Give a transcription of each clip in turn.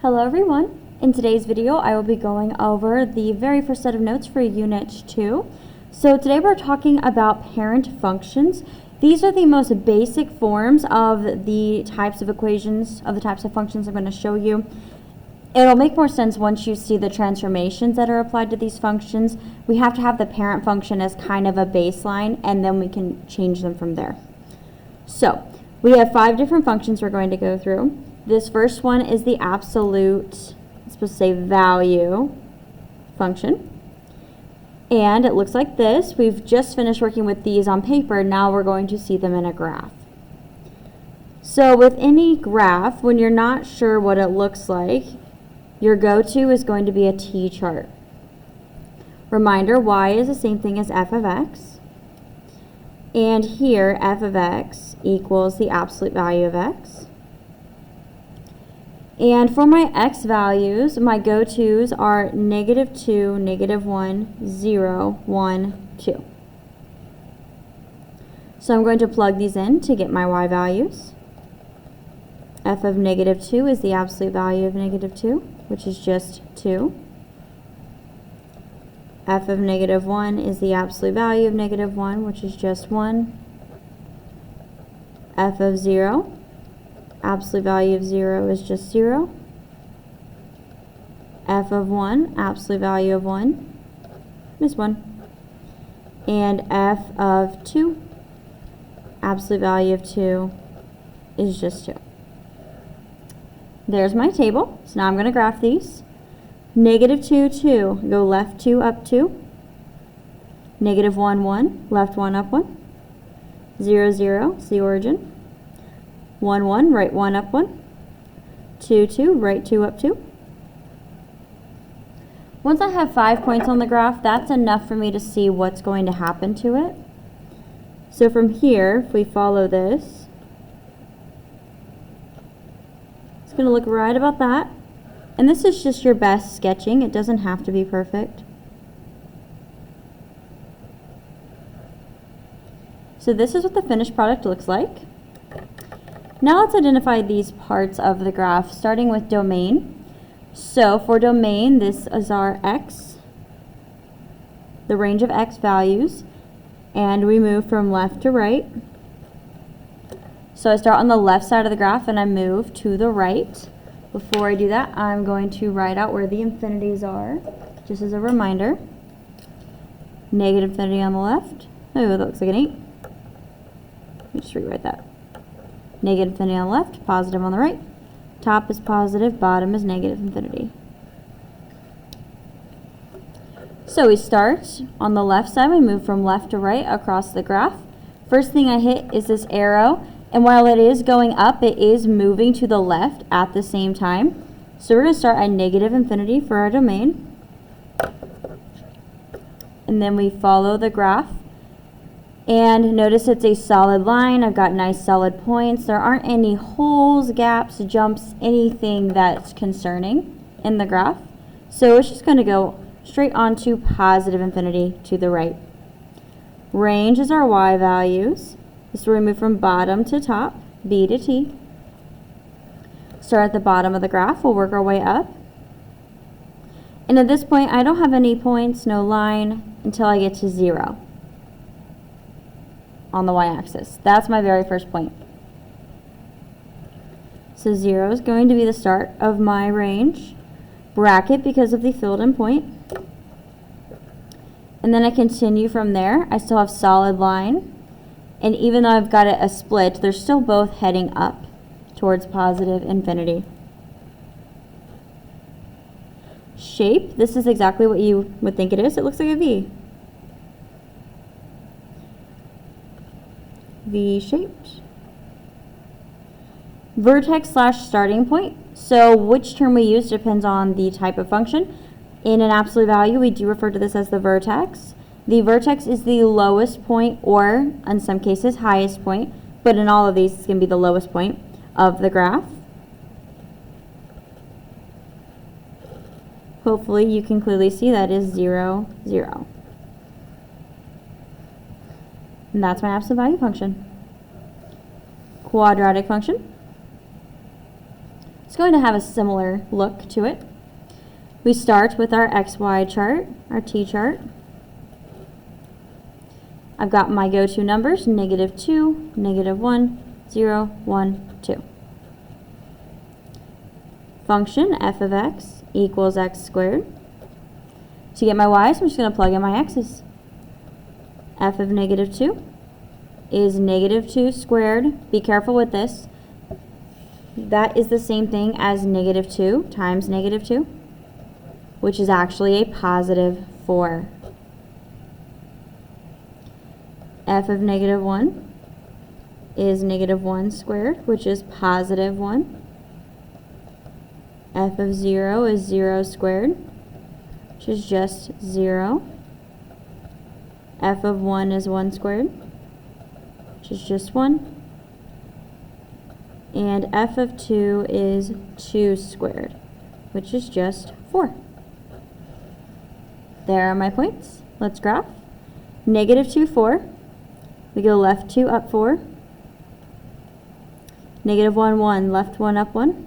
Hello everyone. In today's video I will be going over the very first set of notes for Unit 2. So today we're talking about parent functions. These are the most basic forms of the types of equations, of the types of functions I'm going to show you. It'll make more sense once you see the transformations that are applied to these functions. We have to have the parent function as kind of a baseline, and then we can change them from there. So we have 5 different functions we're going to go through. This first one is the absolute, it's supposed to say value function. And it looks like this. We've just finished working with these on paper. Now we're going to see them in a graph. So with any graph, when you're not sure what it looks like, your go-to is going to be a t-chart. Reminder, y is the same thing as f of x. And here, f of x equals the absolute value of x. And for my x values, my go-tos are -2, -1, 0, 1, 2. So I'm going to plug these in to get my y values. F of -2 is the absolute value of -2, which is just 2. F of -1 is the absolute value of -1, which is just 1. F of 0, absolute value of 0 is just 0. F of 1, absolute value of 1 is 1. And f of 2, absolute value of 2 is just 2. There's my table. So now I'm going to graph these. -2, 2, go left 2, up 2. -1, 1, left 1, up 1. 0, 0, it's the origin. 1, 1, right 1, up 1. 2, 2, right 2, up 2. Once I have 5 points on the graph, that's enough for me to see what's going to happen to it. So from here, if we follow this, it's going to look right about that. And this is just your best sketching. It doesn't have to be perfect. So this is what the finished product looks like. Now let's identify these parts of the graph, starting with domain. So for domain, this is our x, the range of x values, and we move from left to right. So I start on the left side of the graph and I move to the right. Before I do that, I'm going to write out where the infinities are, just as a reminder. Negative infinity on the left. Oh, that looks like an 8. Let me just rewrite that. Negative infinity on the left, positive on the right. Top is positive, bottom is negative infinity. So we start on the left side. We move from left to right across the graph. First thing I hit is this arrow, and while it is going up, it is moving to the left at the same time. So we're going to start at negative infinity for our domain. And then we follow the graph. And notice it's a solid line. I've got nice solid points. There aren't any holes, gaps, jumps, anything that's concerning in the graph. So it's just going to go straight on to positive infinity to the right. Range is our y values. This is where we move from bottom to top, B to T. Start at the bottom of the graph. We'll work our way up. And at this point, I don't have any points, no line, until I get to 0. On the y-axis. That's my very first point. So 0 is going to be the start of my range. Bracket because of the filled-in point. And then I continue from there. I still have solid line. And even though I've got it a split, they're still both heading up towards positive infinity. Shape. This is exactly what you would think it is. It looks like a V. V-shaped. Vertex / starting point. So which term we use depends on the type of function. In an absolute value, we do refer to this as the vertex. The vertex is the lowest point, or in some cases highest point, but in all of these it's going to be the lowest point of the graph. Hopefully you can clearly see that is 0, 0. And that's my absolute value function. Quadratic function. It's going to have a similar look to it. We start with our XY chart, our T-chart. I've got my go-to numbers, -2, -1, 0, 1, 2. Function f of x equals x squared. To get my y's, I'm just going to plug in my x's. F of -2 is -2 squared. Be careful with this. That is the same thing as -2 times -2, which is actually a positive 4. F of -1 is -1 squared, which is positive 1. F of 0 is 0 squared, which is just 0. F of 1 is 1 squared, which is just 1. And f of 2 is 2 squared, which is just 4. There are my points. Let's graph. -2, 4. We go left 2, up 4. -1, 1, left 1, up 1.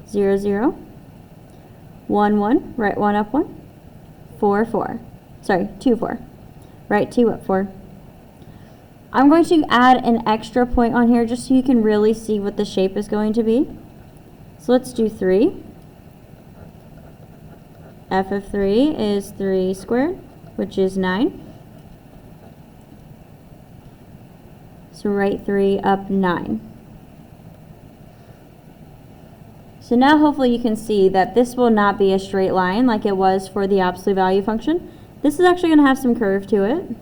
0, 0. 1, 1, right 1, up 1. 4, 4. Sorry, 2, 4. Right 2, up 4. I'm going to add an extra point on here just so you can really see what the shape is going to be. So let's do 3. F of 3 is 3 squared, which is 9. So right 3, up 9. So now hopefully you can see that this will not be a straight line like it was for the absolute value function. This is actually going to have some curve to it.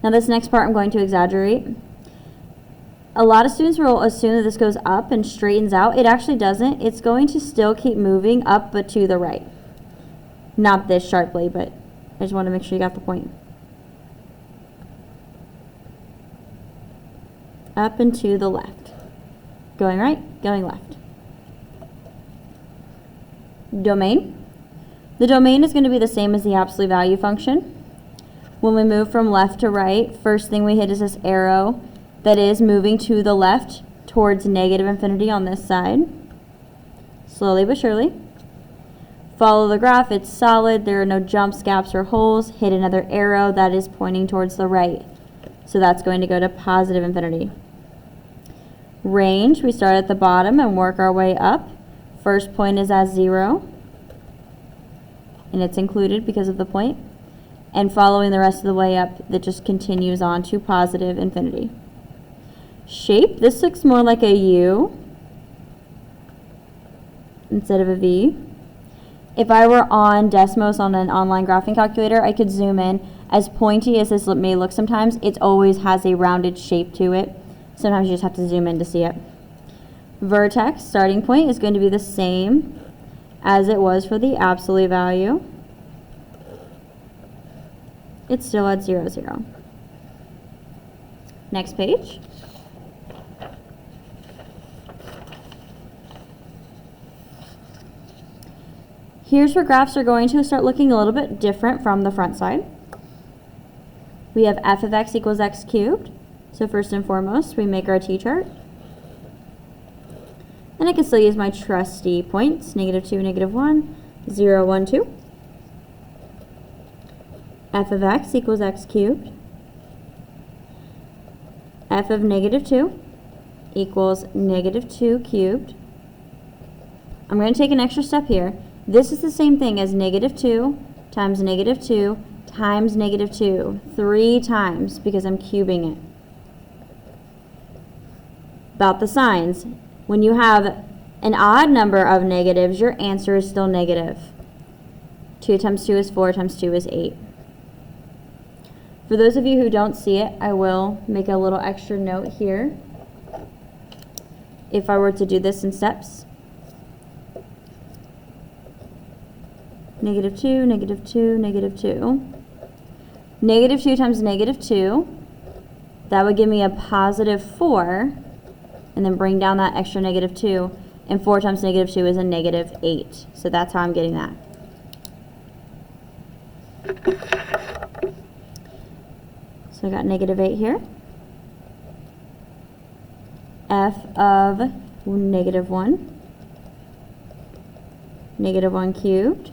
Now this next part I'm going to exaggerate. A lot of students will assume that this goes up and straightens out. It actually doesn't. It's going to still keep moving up but to the right. Not this sharply, but I just want to make sure you got the point. Up and to the left. Going right, going left. Domain. The domain is going to be the same as the absolute value function. When we move from left to right, first thing we hit is this arrow that is moving to the left towards negative infinity on this side. Slowly but surely. Follow the graph, it's solid, there are no jumps, gaps, or holes. Hit another arrow that is pointing towards the right. So that's going to go to positive infinity. Range, we start at the bottom and work our way up. First point is at 0, and it's included because of the point. And following the rest of the way up, that just continues on to positive infinity. Shape, this looks more like a U instead of a V. If I were on Desmos on an online graphing calculator, I could zoom in. As pointy as this may look sometimes, it always has a rounded shape to it. Sometimes you just have to zoom in to see it. Vertex, starting point, is going to be the same as it was for the absolute value. It's still at 0, 0. Next page. Here's where graphs are going to start looking a little bit different from the front side. We have f of x equals x cubed. So first and foremost, we make our t-chart. And I can still use my trusty points, -2, -1, 0, 1, 2. F of x equals x cubed. F of -2 equals -2 cubed. I'm going to take an extra step here. This is the same thing as -2 times -2 times -2, 3 times because I'm cubing it. About the signs. When you have an odd number of negatives, your answer is still negative. 2 times 2 is 4 times 2 is 8. For those of you who don't see it, I will make a little extra note here. If I were to do this in steps. -2, -2, -2. -2 times -2, that would give me a positive 4, and then bring down that extra -2, and 4 times -2 is a -8. So that's how I'm getting that. So I got -8 here. F of negative 1, negative 1 cubed.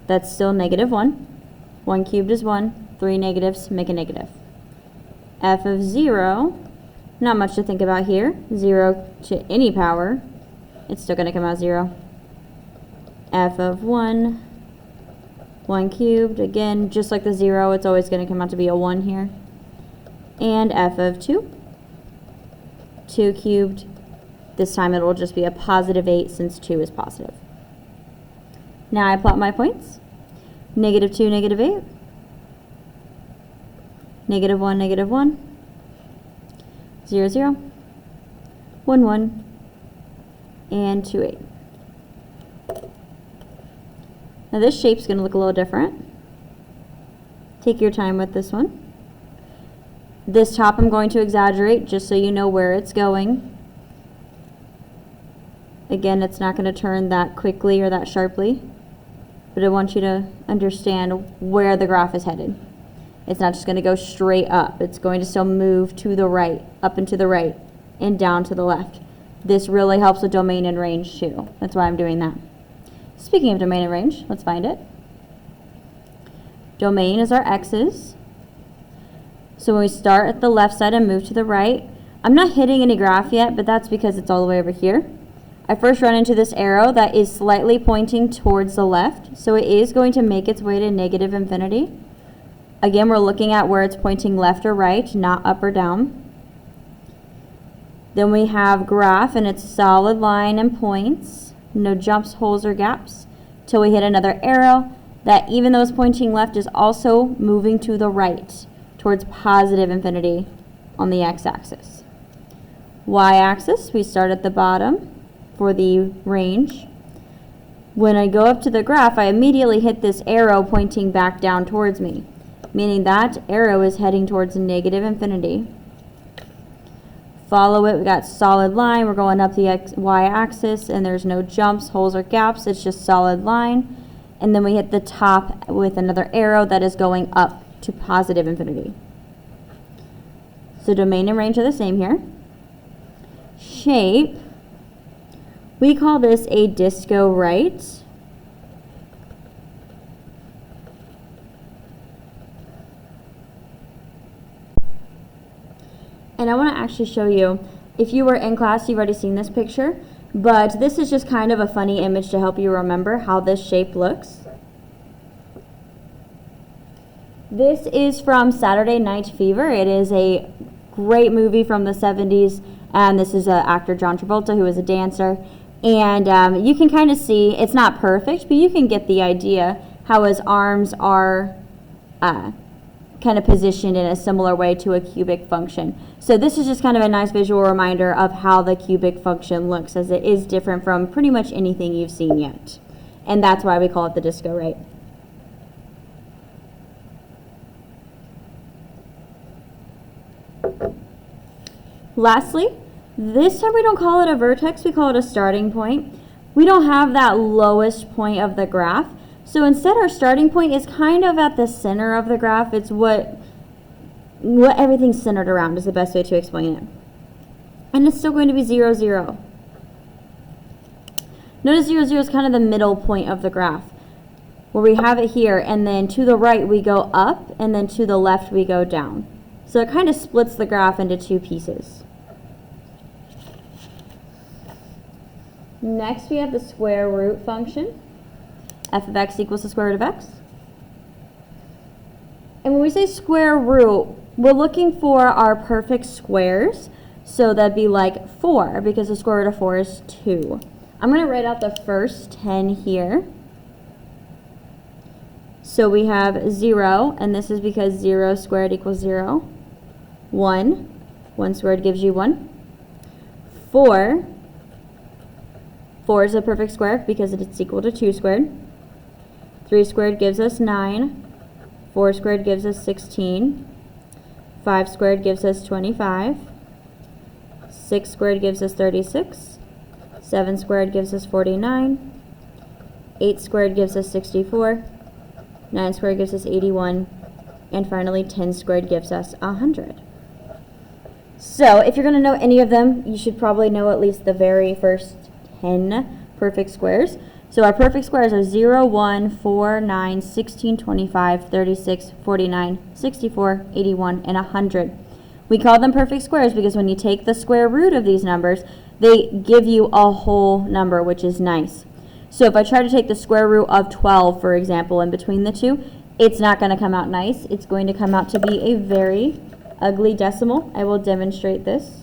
That's still negative 1. 1 cubed is 1. 3 negatives make a negative. F of 0, not much to think about here. 0 to any power, it's still going to come out 0. F of 1, 1 cubed, again, just like the 0, it's always going to come out to be a 1 here. And F of 2, 2 cubed. This time it will just be a positive 8 since 2 is positive. Now I plot my points. Negative 2, negative 8. Negative 1, negative 1. 0, 0. 1, 1. And 2, 8. Now this shape's going to look a little different. Take your time with this one. This top I'm going to exaggerate just so you know where it's going. Again, it's not going to turn that quickly or that sharply, but I want you to understand where the graph is headed. It's not just going to go straight up. It's going to still move to the right, up and to the right, and down to the left. This really helps with domain and range too. That's why I'm doing that. Speaking of domain and range, let's find it. Domain is our x's. So when we start at the left side and move to the right, I'm not hitting any graph yet, but that's because it's all the way over here. I first run into this arrow that is slightly pointing towards the left, so it is going to make its way to negative infinity. Again, we're looking at where it's pointing left or right, not up or down. Then we have graph, and it's solid line and points, no jumps, holes, or gaps, till we hit another arrow that, even though it's pointing left, is also moving to the right, towards positive infinity on the x-axis. Y-axis, we start at the bottom for the range. When I go up to the graph, I immediately hit this arrow pointing back down towards me, meaning that arrow is heading towards negative infinity. Follow it, we got solid line, we're going up the y-axis, and there's no jumps, holes, or gaps, it's just solid line. And then we hit the top with another arrow that is going up to positive infinity. So domain and range are the same here. Shape, we call this a disco right. And I want to actually show you, if you were in class, you've already seen this picture, but this is just kind of a funny image to help you remember how this shape looks. This is from Saturday Night Fever. It is a great movie from the 70s, and this is actor John Travolta, who is a dancer. And you can kind of see, it's not perfect, but you can get the idea how his arms are kind of positioned in a similar way to a cubic function. So this is just kind of a nice visual reminder of how the cubic function looks, as it is different from pretty much anything you've seen yet. And that's why we call it the disco right. Lastly, this time we don't call it a vertex, we call it a starting point. We don't have that lowest point of the graph. So instead, our starting point is kind of at the center of the graph. It's what everything's centered around is the best way to explain it. And it's still going to be 0, 0. Notice 0, 0 is kind of the middle point of the graph, where we have it here, and then to the right we go up, and then to the left we go down. So it kind of splits the graph into two pieces. Next, we have the square root function. F of x equals the square root of x. And when we say square root, we're looking for our perfect squares. So that'd be like 4, because the square root of 4 is 2. I'm going to write out the first 10 here. So we have 0, and this is because 0 squared equals 0. 1, 1 squared gives you 1. 4, 4 is a perfect square because it's equal to 2 squared. 3 squared gives us 9. 4 squared gives us 16. 5 squared gives us 25. 6 squared gives us 36. 7 squared gives us 49. 8 squared gives us 64. 9 squared gives us 81. And finally, 10 squared gives us 100. So if you're going to know any of them, you should probably know at least the very first 10 perfect squares. So our perfect squares are 0, 1, 4, 9, 16, 25, 36, 49, 64, 81, and 100. We call them perfect squares because when you take the square root of these numbers, they give you a whole number, which is nice. So if I try to take the square root of 12, for example, in between the two, it's not going to come out nice. It's going to come out to be a very ugly decimal. I will demonstrate this.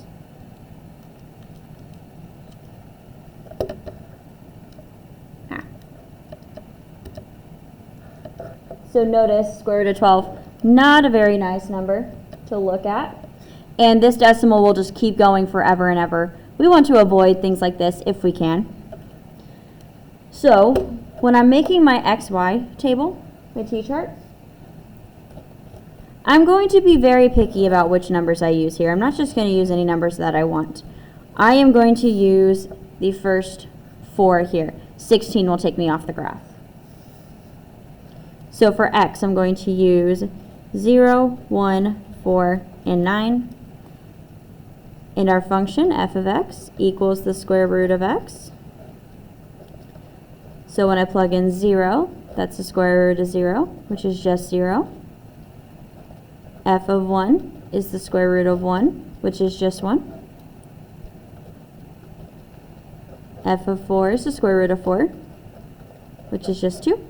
So notice square root of 12, not a very nice number to look at. And this decimal will just keep going forever and ever. We want to avoid things like this if we can. So when I'm making my XY table, my t-chart, I'm going to be very picky about which numbers I use here. I'm not just going to use any numbers that I want. I am going to use the first 4 here. 16 will take me off the graph. So for x, I'm going to use 0, 1, 4, and 9. And our function, f of x, equals the square root of x. So when I plug in 0, that's the square root of 0, which is just 0. F of 1 is the square root of 1, which is just 1. F of 4 is the square root of 4, which is just 2.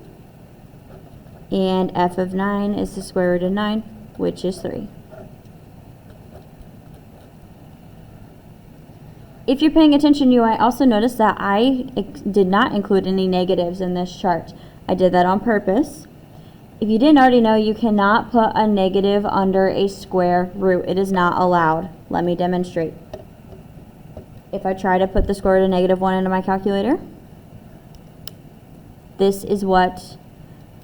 And f of 9 is the square root of 9, which is 3. If you're paying attention, you might also notice that I did not include any negatives in this chart. I did that on purpose. If you didn't already know, you cannot put a negative under a square root. It is not allowed. Let me demonstrate. If I try to put the square root of negative 1 into my calculator, this is what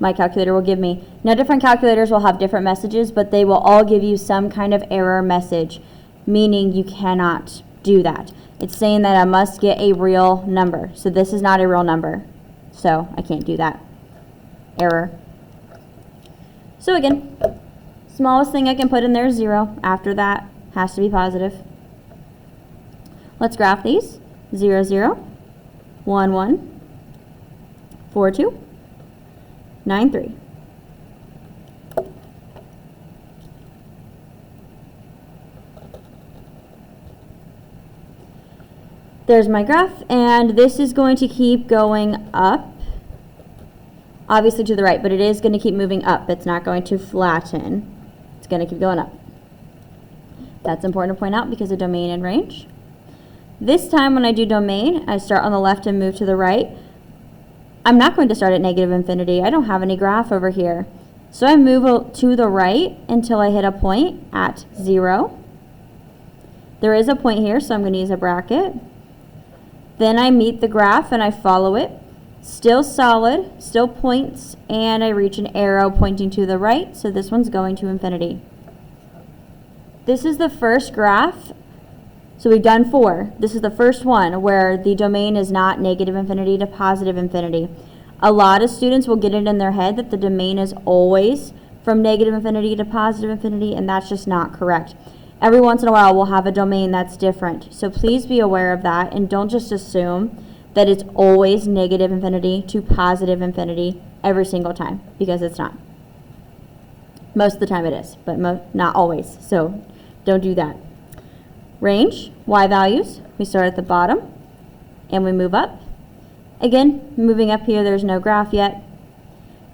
my calculator will give me. Now, different calculators will have different messages, but they will all give you some kind of error message, meaning you cannot do that. It's saying that I must get a real number. So this is not a real number. So I can't do that. Error. So again, smallest thing I can put in there is 0. After that, has to be positive. Let's graph these. 0, 0, 1, 1, 4, 2, 9, 3. There's my graph, and this is going to keep going up, obviously to the right, but it is going to keep moving up. It's not going to flatten. It's going to keep going up. That's important to point out because of domain and range. This time when I do domain, I start on the left and move to the right. I'm not going to start at negative infinity. I don't have any graph over here. So I move to the right until I hit a point at 0. There is a point here, so I'm going to use a bracket. Then I meet the graph and I follow it. Still solid, still points, and I reach an arrow pointing to the right, so this one's going to infinity. This is the first graph. So we've done 4. This is the first one where the domain is not negative infinity to positive infinity. A lot of students will get it in their head that the domain is always from negative infinity to positive infinity, and that's just not correct. Every once in a while we'll have a domain that's different. So please be aware of that and don't just assume that it's always negative infinity to positive infinity every single time, because it's not. Most of the time it is, but not always. So don't do that. Range, y values, we start at the bottom and we move up. Again, moving up here, there's no graph yet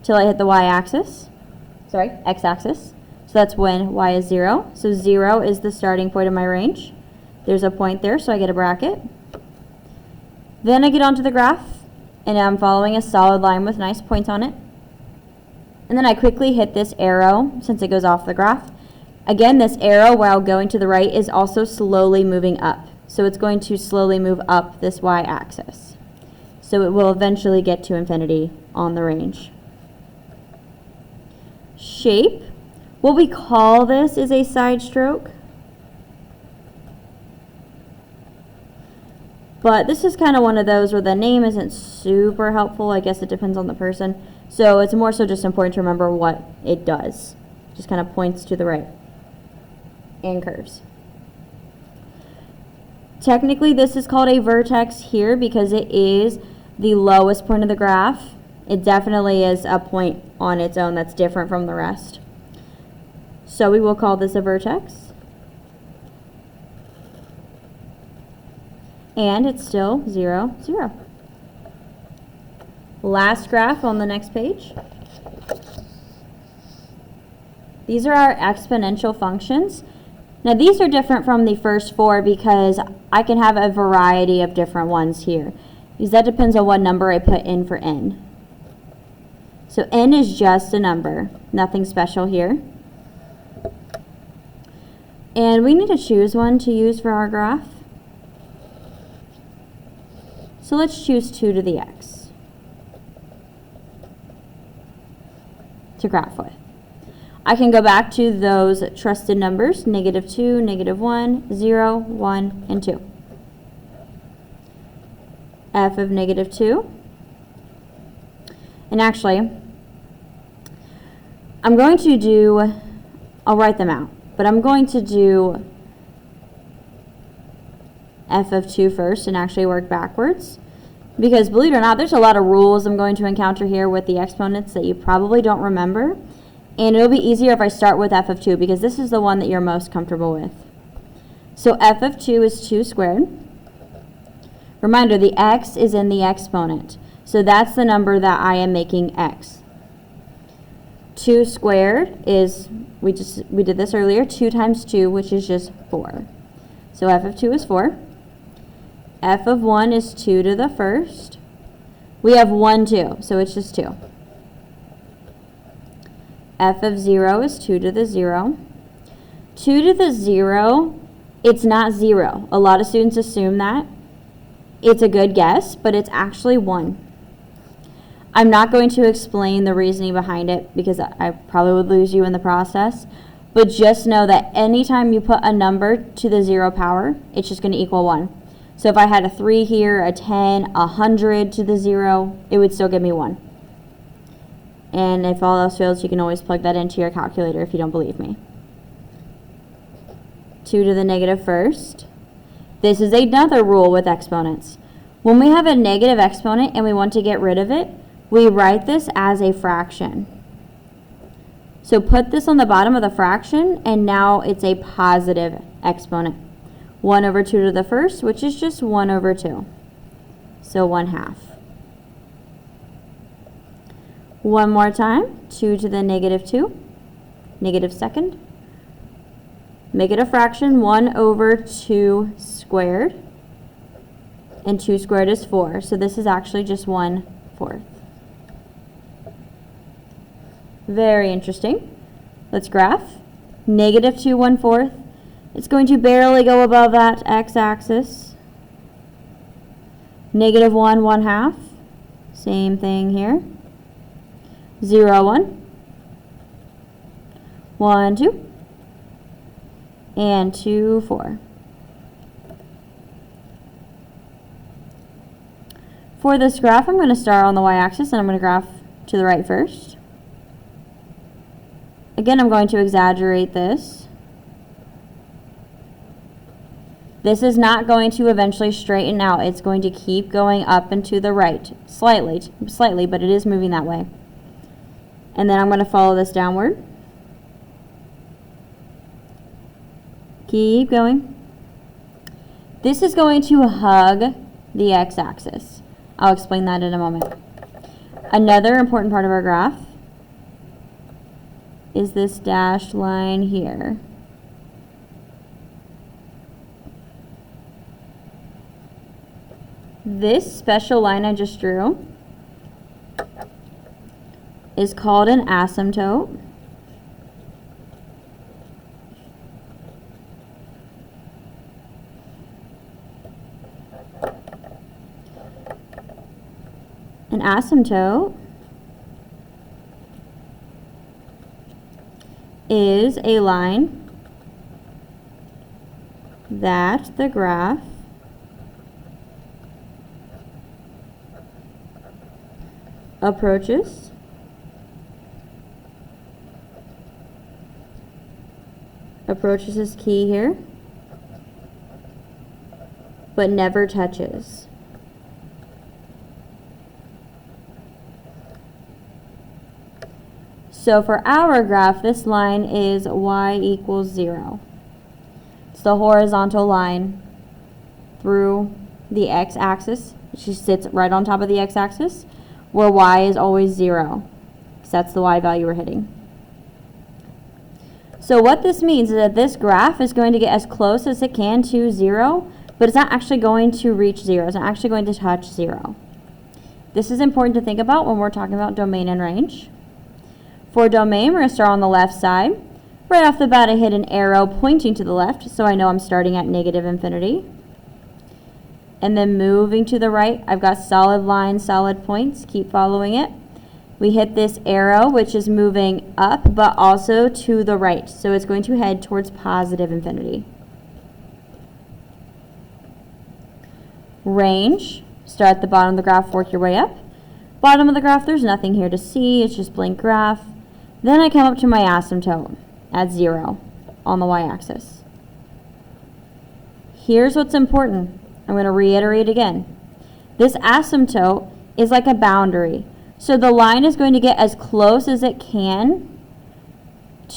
till I hit the x-axis. So that's when y is 0. So 0 is the starting point of my range. There's a point there, so I get a bracket. Then I get onto the graph, and I'm following a solid line with nice points on it. And then I quickly hit this arrow since it goes off the graph. Again, this arrow, while going to the right, is also slowly moving up. So it's going to slowly move up this y-axis. So it will eventually get to infinity on the range. Shape. What we call this is a side stroke. But this is kind of one of those where the name isn't super helpful. I guess it depends on the person. So it's more so just important to remember what it does. Just kind of points to the right and curves. Technically, this is called a vertex here because it is the lowest point of the graph. It definitely is a point on its own that's different from the rest. So we will call this a vertex. And it's still 0, 0. Last graph on the next page. These are our exponential functions. Now these are different from the first four because I can have a variety of different ones here, because that depends on what number I put in for n. So n is just a number, nothing special here. And we need to choose one to use for our graph. So let's choose 2 to the x to graph with. I can go back to those trusted numbers, -2, -1, 0, 1, and 2. F of -2. And actually, I'm going to do, I'll write them out, but I'm going to do f of 2 first and actually work backwards. Because believe it or not, there's a lot of rules I'm going to encounter here with the exponents that you probably don't remember. And it'll be easier if I start with f of 2 because this is the one that you're most comfortable with. So f of 2 is 2 squared. Remember, the x is in the exponent. So that's the number that I am making x. 2 squared is, we did this earlier, 2 times 2, which is just 4. So f of 2 is 4. F of 1 is 2 to the first. We have 1, 2, so it's just 2. F of 0 is 2 to the 0. 2 to the 0, it's not 0. A lot of students assume that. It's a good guess, but it's actually 1. I'm not going to explain the reasoning behind it because I probably would lose you in the process. But just know that anytime you put a number to the 0 power, it's just going to equal 1. So if I had a 3 here, a 10, 100 to the 0, it would still give me 1. And if all else fails, you can always plug that into your calculator if you don't believe me. 2 to the negative first. This is another rule with exponents. When we have a negative exponent and we want to get rid of it, we write this as a fraction. So put this on the bottom of the fraction, and now it's a positive exponent. 1 over 2 to the first, which is just 1 over 2. So 1/2. One more time, 2 to the -2, negative second. Make it a fraction, 1 over 2 squared. And 2 squared is 4, so this is actually just 1/4. Very interesting. Let's graph. -2 1/4. It's going to barely go above that x-axis. -1 1/2. Same thing here. 0 1. 1 2. And 2 4. For this graph, I'm going to start on the y-axis and I'm going to graph to the right first. Again, I'm going to exaggerate this. This is not going to eventually straighten out. It's going to keep going up and to the right, slightly, but it is moving that way. And then I'm going to follow this downward. Keep going. This is going to hug the x-axis. I'll explain that in a moment. Another important part of our graph is this dashed line here. This special line I just drew is called an asymptote. An asymptote is a line that the graph approaches is key here, but never touches. So for our graph, this line is y equals 0. It's the horizontal line through the x-axis. She sits right on top of the x-axis, where y is always 0, because that's the y value we're hitting. So what this means is that this graph is going to get as close as it can to 0, but it's not actually going to reach 0. It's not actually going to touch 0. This is important to think about when we're talking about domain and range. For domain, we're going to start on the left side. Right off the bat, I hit an arrow pointing to the left, so I know I'm starting at negative infinity. And then moving to the right, I've got solid lines, solid points. Keep following it. We hit this arrow, which is moving up, but also to the right. So it's going to head towards positive infinity. Range, start at the bottom of the graph, work your way up. Bottom of the graph, there's nothing here to see. It's just blank graph. Then I come up to my asymptote at 0 on the y-axis. Here's what's important. I'm going to reiterate again. This asymptote is like a boundary. So the line is going to get as close as it can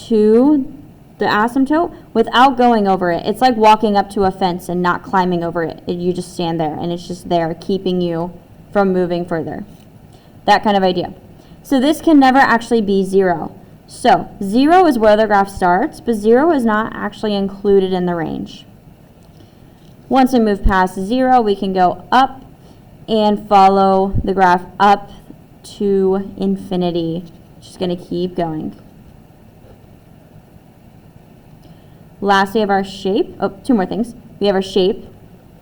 to the asymptote without going over it. It's like walking up to a fence and not climbing over it. You just stand there, and it's just there keeping you from moving further. That kind of idea. So this can never actually be 0. So 0 is where the graph starts, but 0 is not actually included in the range. Once we move past 0, we can go up and follow the graph up to infinity. Just going to keep going. Last, we have our shape. Oh, two more things. We have our shape.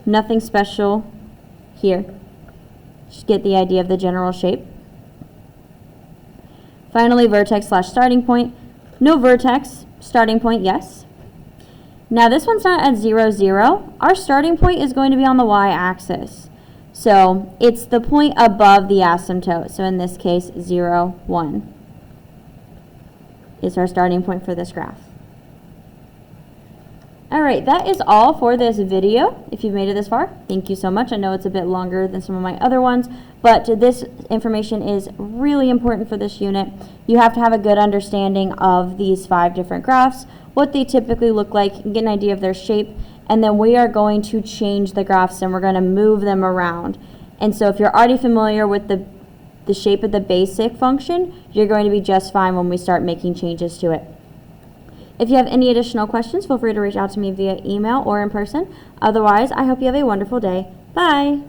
Nothing special here. Just get the idea of the general shape. Finally, vertex / starting point. No vertex, starting point, yes. Now this one's not at 0, 0. Our starting point is going to be on the y-axis. So it's the point above the asymptote. So in this case, 0, 1 is our starting point for this graph. Alright, that is all for this video. If you've made it this far, thank you so much. I know it's a bit longer than some of my other ones, but this information is really important for this unit. You have to have a good understanding of these 5 different graphs, what they typically look like, get an idea of their shape, and then we are going to change the graphs and we're going to move them around. And so if you're already familiar with the shape of the basic function, you're going to be just fine when we start making changes to it. If you have any additional questions, feel free to reach out to me via email or in person. Otherwise, I hope you have a wonderful day. Bye!